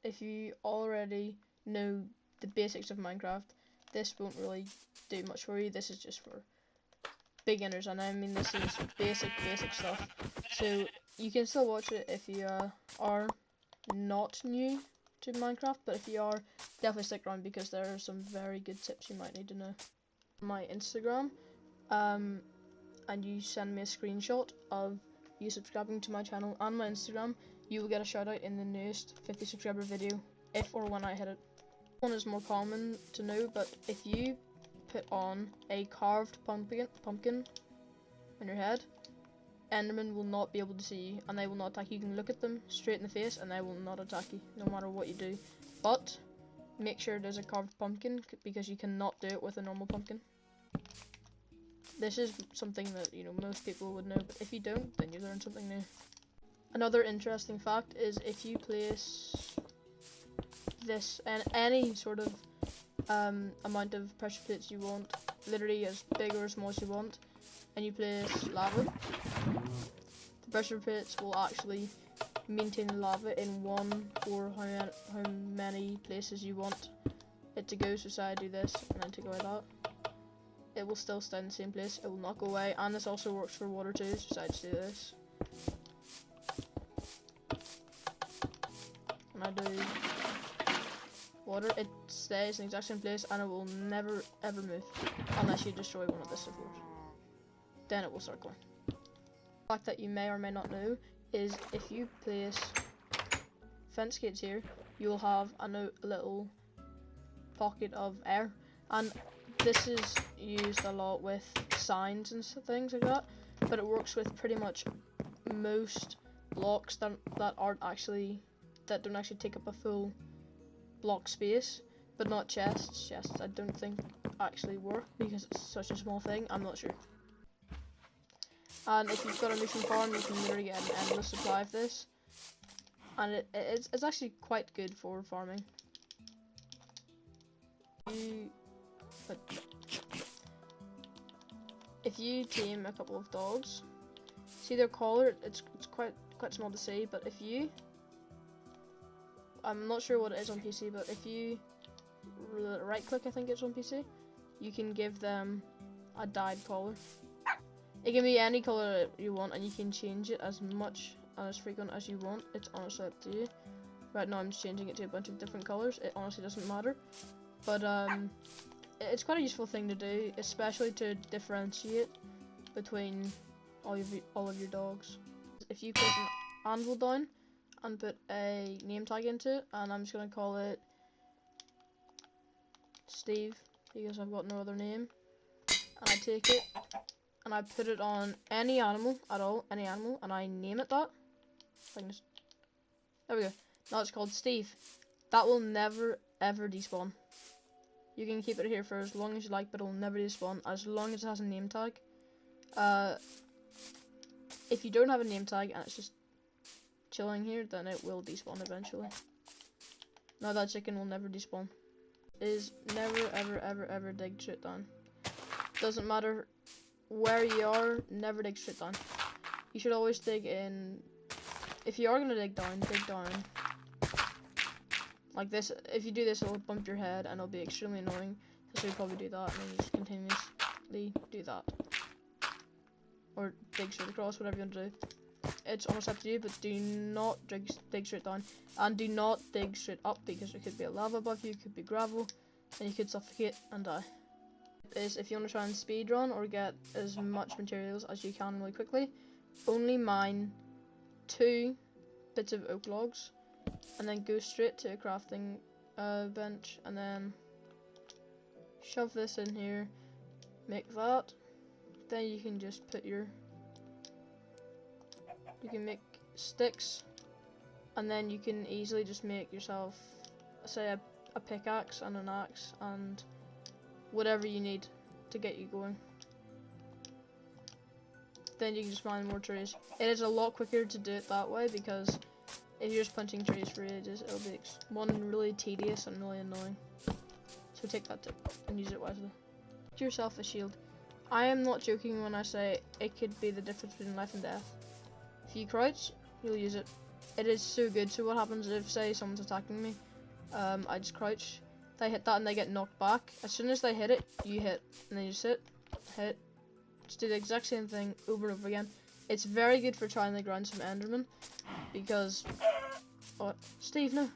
if you already know the basics of Minecraft, this won't really do much for you. This is just for beginners, and I mean this is basic stuff. So you can still watch it if you are not new to Minecraft, but if you are, definitely stick around because there are some very good tips you might need to know. My Instagram, and you send me a screenshot of you subscribing to my channel and my Instagram, you will get a shout out in the newest 50 subscriber video, if or when I hit it. One is more common to know, but if you put on a carved pumpkin on your head, Endermen will not be able to see you, and they will not attack you. You can look at them straight in the face and they will not attack you, no matter what you do. But make sure there's a carved pumpkin, because you cannot do it with a normal pumpkin. This is something that, you know, most people would know, but if you don't, then you learn something new. Another interesting fact is if you place this and any sort of amount of pressure plates you want, literally as big or as small as you want, and you place lava, the pressure plates will actually maintain the lava in one or how many places you want it to go. So say I do this and then take away that, it will still stay in the same place, it will not go away. And this also works for water too, so I just do this and I do water, it stays in the exact same place and it will never ever move unless you destroy one of the floors. Then it will start going. The fact that you may or may not know is if you place fence gates here, you'll have a little pocket of air, and this is used a lot with signs and things like that, but it works with pretty much most blocks that don't actually take up a full block space, but not chests. Chests I don't think actually work because it's such a small thing, I'm not sure. And if you've got a mission farm, you can literally get an endless supply of this, and it's actually quite good for farming. If you tame a couple of dogs, see their collar, it's quite small to see, but if you, I'm not sure what it is on PC, but if you right click, I think it's on PC, you can give them a dyed collar. It can be any color you want, and you can change it as much and as frequent as you want. It's honestly up to you. Right now I'm just changing it to a bunch of different colors. It honestly doesn't matter, but it's quite a useful thing to do, especially to differentiate between all of your dogs. If you put an anvil down and put a name tag into it, and I'm just gonna call it Steve because I've got no other name, and I take it and I put it on any animal at all, any animal, and I name it that. There we go. Now it's called Steve. That will never ever despawn. You can keep it here for as long as you like, but it will never despawn as long as it has a name tag. If you don't have a name tag and it's just chilling here, then it will despawn eventually. Now that chicken will never despawn. Is never ever dig straight down. Doesn't matter where you are, never dig straight down. You should always dig in. If you are gonna dig down like this. If you do this, it'll bump your head and it'll be extremely annoying, so you'll probably do that and then just continuously do that, or dig straight across, whatever you want to do. It's almost up to you, but do not dig straight down, and do not dig straight up, because there could be a lava above you, it could be gravel, and you could suffocate and die. Is if you want to try and speedrun or get as much materials as you can really quickly, only mine 2 bits of oak logs, and then go straight to a crafting bench, and then shove this in here, make that. Then you can just put you can make sticks, and then you can easily just make yourself, say, a pickaxe and an axe and whatever you need to get you going. Then you can just mine more trees. It is a lot quicker to do it that way, because if you're just punching trees for ages, it'll be one, really tedious and really annoying. So take that tip and use it wisely. Get yourself a shield. I am not joking when I say it could be the difference between life and death. If you crouch, you'll use it. It is so good. So what happens if, say, someone's attacking me? I just crouch. They hit that and they get knocked back. As soon as they hit it, you hit, and then you just hit. Just do the exact same thing over and over again. It's very good for trying to ground some Enderman, because, oh, Steve, no.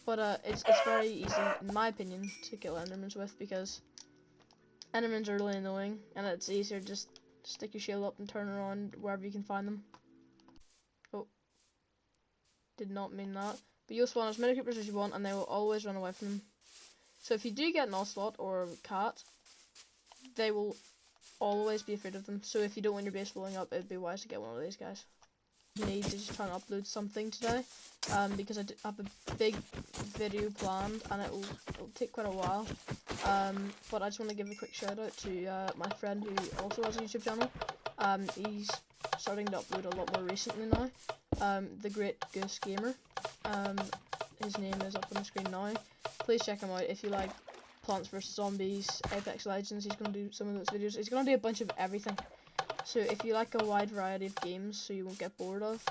But it's very easy, in my opinion, to kill Endermans with, because Endermans are really annoying, and it's easier to just stick your shield up and turn around wherever you can find them. Oh, did not mean that. But you'll spawn as many creepers as you want, and they will always run away from them. So if you do get an ocelot or a cat, they will always be afraid of them. So if you don't want your base blowing up, it'd be wise to get one of these guys. Need to just try and upload something today, because I have a big video planned, and it'll take quite a while. But I just want to give a quick shout out to my friend who also has a YouTube channel. He's starting to upload a lot more recently now. The Great Goose Gamer. His name is up on the screen now. Please check him out if you like Plants vs Zombies, Apex Legends. He's going to do some of those videos. He's going to do a bunch of everything. So if you like a wide variety of games so you won't get bored of,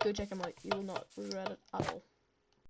go check him out. You will not regret it at all.